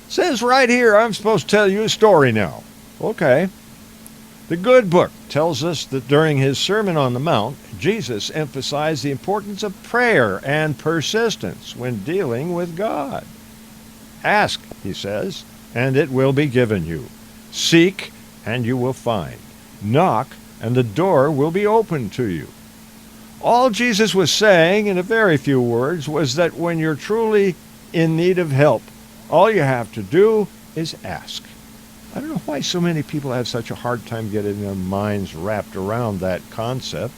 Says right here I'm supposed to tell you a story now. Okay. The Good Book tells us that during his Sermon on the Mount, Jesus emphasized the importance of prayer and persistence when dealing with God. Ask, he says, and it will be given you. Seek, and you will find. Knock, and the door will be opened to you. All Jesus was saying, in a very few words, was that when you're truly in need of help, all you have to do is ask. I don't know why so many people have such a hard time getting their minds wrapped around that concept.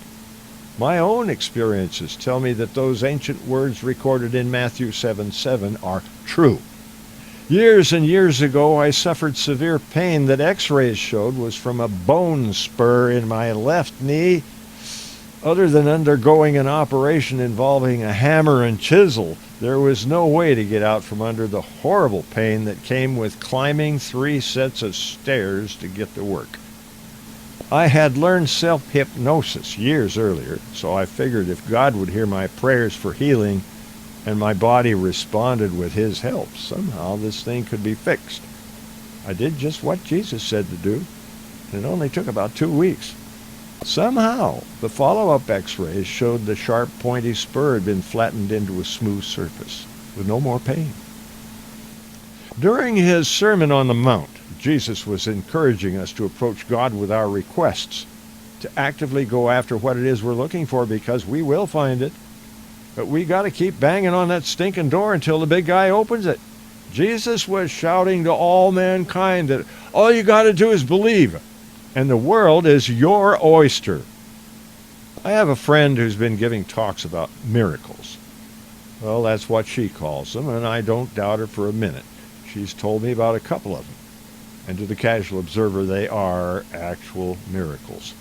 My own experiences tell me that those ancient words recorded in Matthew 7:7 are true. Years and years ago, I suffered severe pain that x-rays showed was from a bone spur in my left knee. Other than undergoing an operation involving a hammer and chisel, there was no way to get out from under the horrible pain that came with climbing 3 sets of stairs to get to work. I had learned self-hypnosis years earlier, so I figured if God would hear my prayers for healing and my body responded with his help, somehow this thing could be fixed. I did just what Jesus said to do, and it only took about 2 weeks. Somehow, the follow-up x-rays showed the sharp, pointy spur had been flattened into a smooth surface, with no more pain. During his Sermon on the Mount, Jesus was encouraging us to approach God with our requests, to actively go after what it is we're looking for, because we will find it. But we got to keep banging on that stinking door until the big guy opens it. Jesus was shouting to all mankind that all you got to do is believe, and the world is your oyster. I have a friend who's been giving talks about miracles. Well, that's what she calls them, and I don't doubt her for a minute. She's told me about a couple of them, and to the casual observer, they are actual miracles.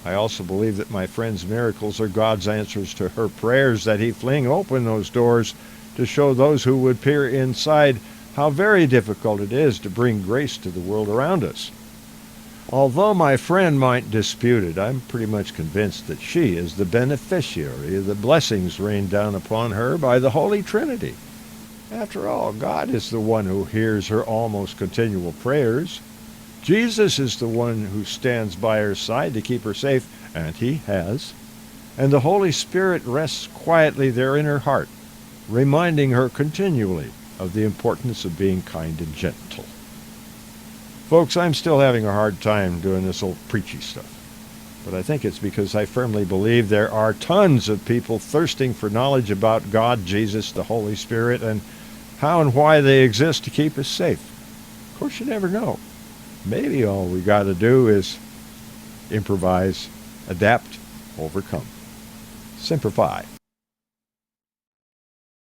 I also believe that my friend's miracles are God's answers to her prayers, that he fling open those doors to show those who would peer inside how very difficult it is to bring grace to the world around us. Although my friend might dispute it, I'm pretty much convinced that she is the beneficiary of the blessings rained down upon her by the Holy Trinity. After all, God is the one who hears her almost continual prayers. Jesus is the one who stands by her side to keep her safe, and he has. And the Holy Spirit rests quietly there in her heart, reminding her continually of the importance of being kind and gentle. Folks, I'm still having a hard time doing this old preachy stuff, but I think it's because I firmly believe there are tons of people thirsting for knowledge about God, Jesus, the Holy Spirit, and how and why they exist to keep us safe. Of course, you never know. Maybe all we got to do is improvise, adapt, overcome. Simplify.